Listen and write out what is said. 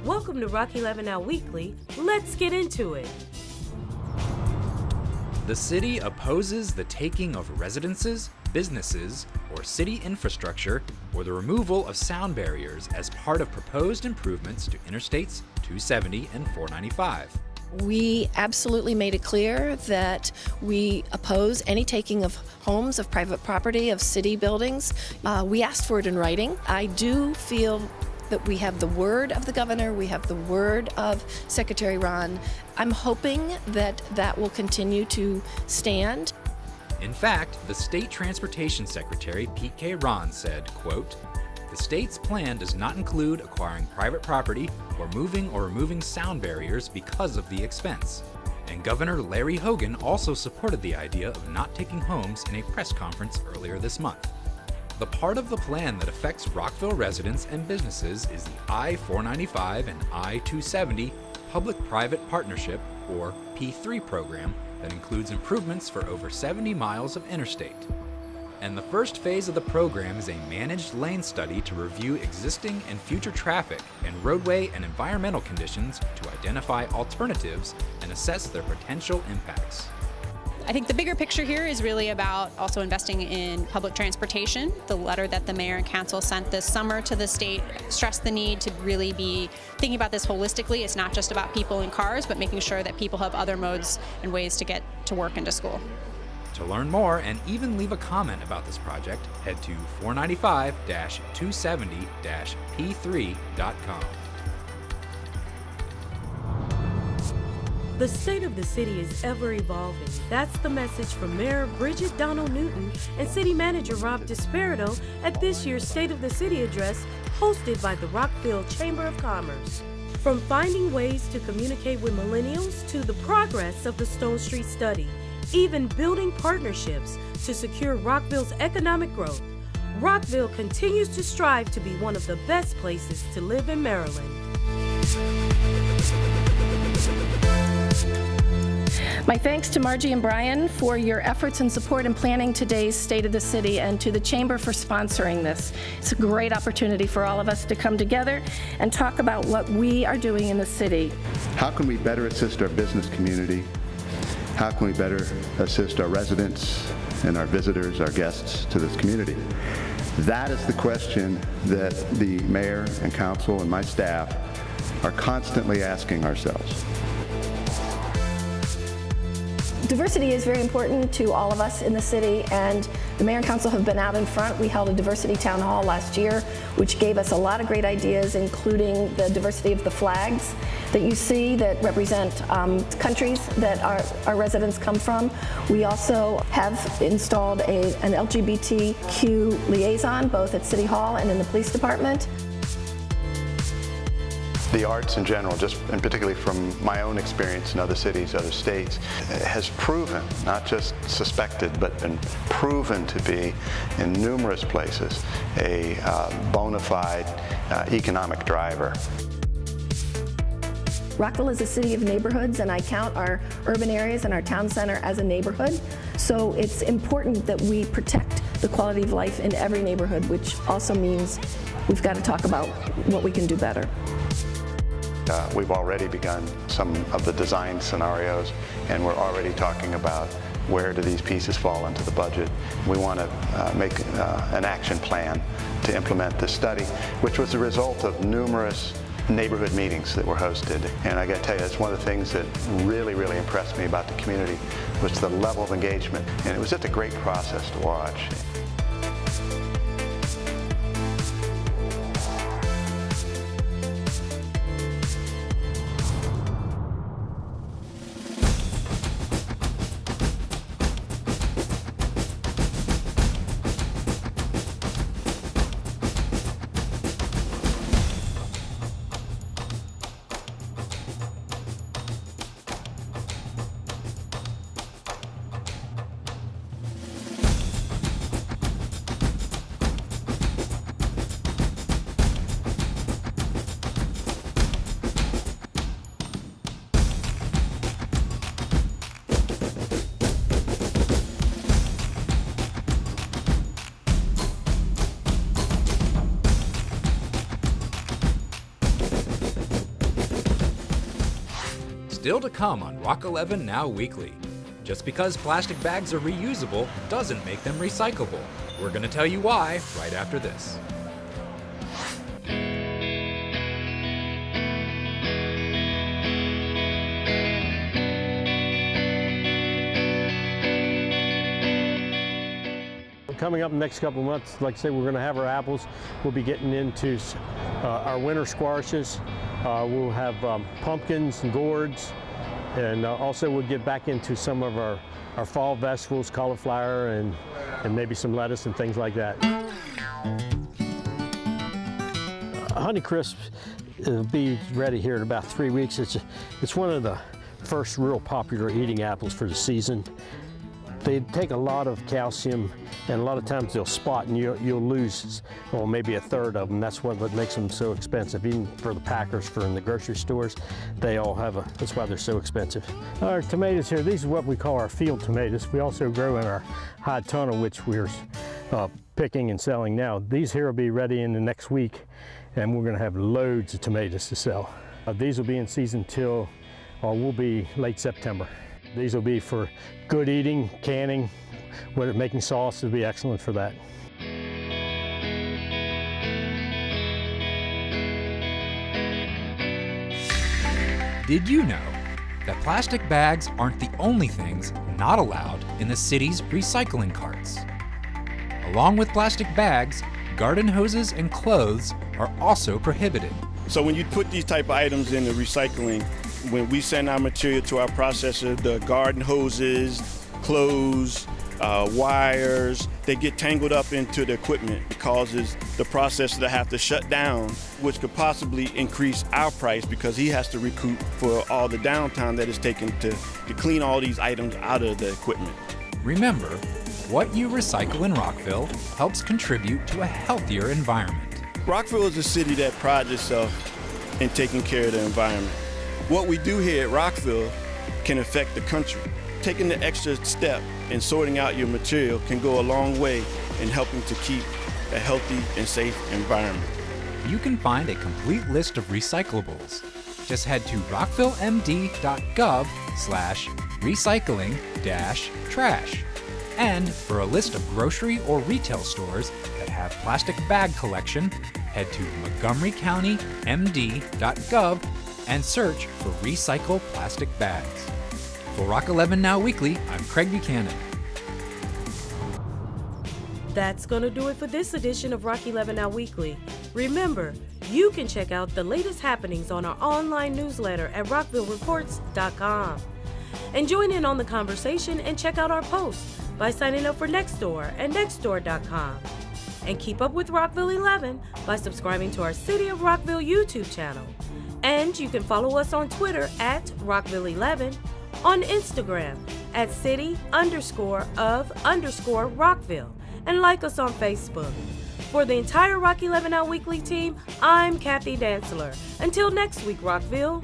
Welcome to Rock 11 Now Weekly. Let's get into it. The city opposes the taking of residences, businesses, or city infrastructure, or the removal of sound barriers as part of proposed improvements to Interstates 270 and 495. We absolutely made it clear that we oppose any taking of homes, of private property, of city buildings. We asked for it in writing. I do feel that we have the word of the governor, we have the word of Secretary Ron. I'm hoping that that will continue to stand. In fact, the State Transportation Secretary, Pete K. Ron, said, quote, "The state's plan does not include acquiring private property or removing sound barriers because of the expense." And Governor Larry Hogan also supported the idea of not taking homes in a press conference earlier this month. The part of the plan that affects Rockville residents and businesses is the I-495 and I-270 Public-Private Partnership, or P3 program, that includes improvements for over 70 miles of interstate. And the first phase of the program is a managed lane study to review existing and future traffic and roadway and environmental conditions to identify alternatives and assess their potential impacts. I think the bigger picture here is really about also investing in public transportation. The letter that the mayor and council sent this summer to the state stressed the need to really be thinking about this holistically. It's not just about people in cars, but making sure that people have other modes and ways to get to work and to school. To learn more and even leave a comment about this project, head to 495-270-p3.com. The state of the city is ever evolving. That's the message from Mayor Bridget Donald Newton and City Manager Rob Desperado at this year's State of the City address hosted by the Rockville Chamber of Commerce. From finding ways to communicate with millennials to the progress of the Stone Street study, even building partnerships to secure Rockville's economic growth, Rockville continues to strive to be one of the best places to live in Maryland. My thanks to Margie and Brian for your efforts and support in planning today's State of the City, and to the Chamber for sponsoring this. It's a great opportunity for all of us to come together and talk about what we are doing in the city. How can we better assist our business community? How can we better assist our residents and our visitors, our guests to this community? That is the question that the mayor and council and my staff are constantly asking ourselves. Diversity is very important to all of us in the city, and the mayor and council have been out in front. We held a diversity town hall last year, which gave us a lot of great ideas, including the diversity of the flags that you see that represent countries that our residents come from. We also have installed an LGBTQ liaison, both at City Hall and in the police department. The arts in general, and particularly from my own experience in other cities, other states, has proven, not just suspected, but been proven to be, in numerous places, a bona fide economic driver. Rockville is a city of neighborhoods, and I count our urban areas and our town center as a neighborhood. So it's important that we protect the quality of life in every neighborhood, which also means we've got to talk about what we can do better. We've already begun some of the design scenarios, and we're already talking about where do these pieces fall into the budget. We want to make an action plan to implement this study, which was the result of numerous neighborhood meetings that were hosted. And I got to tell you, it's one of the things that really, really impressed me about the community was the level of engagement. And it was just a great process to watch. Still to come on Rock 11 Now Weekly. Just because plastic bags are reusable doesn't make them recyclable. We're going to tell you why right after this. Coming up in the next couple of months, like I say, we're going to have our apples. We'll be getting into our winter squashes. We'll have pumpkins and gourds, and also we'll get back into some of our fall vegetables, cauliflower, and maybe some lettuce and things like that. Honeycrisp will be ready here in about 3 weeks. It's one of the first real popular eating apples for the season. They take a lot of calcium, and a lot of times they'll spot, and you'll lose, well, maybe a third of them. That's what makes them so expensive. Even for the packers, in the grocery stores, they all have that's why they're so expensive. Our tomatoes here, these are what we call our field tomatoes. We also grow in our high tunnel, which we're picking and selling now. These here will be ready in the next week, and we're going to have loads of tomatoes to sell. These will be in season till, will be late September. These will be for good eating, canning, making sauce will be excellent for that. Did you know that plastic bags aren't the only things not allowed in the city's recycling carts? Along with plastic bags, garden hoses and clothes are also prohibited. So when you put these type of items in the recycling, when we send our material to our processor, the garden hoses, clothes, wires, they get tangled up into the equipment. It causes the processor to have to shut down, which could possibly increase our price because he has to recoup for all the downtime that is taken to clean all these items out of the equipment. Remember, what you recycle in Rockville helps contribute to a healthier environment. Rockville is a city that prides itself in taking care of the environment. What we do here at Rockville can affect the country. Taking the extra step in sorting out your material can go a long way in helping to keep a healthy and safe environment. You can find a complete list of recyclables. Just head to rockvillemd.gov/recycling-trash. And for a list of grocery or retail stores that have plastic bag collection, head to montgomerycountymd.gov and search for Recycle Plastic Bags. For Rock 11 Now Weekly, I'm Craig Buchanan. That's going to do it for this edition of Rock 11 Now Weekly. Remember, you can check out the latest happenings on our online newsletter at rockvillereports.com. And join in on the conversation and check out our posts by signing up for Nextdoor at nextdoor.com. And keep up with Rockville 11 by subscribing to our City of Rockville YouTube channel. And you can follow us on Twitter at Rockville11, on Instagram at city_of_Rockville, and like us on Facebook. For the entire Rock 11 Now Weekly team, I'm Kathy Dantzler. Until next week, Rockville.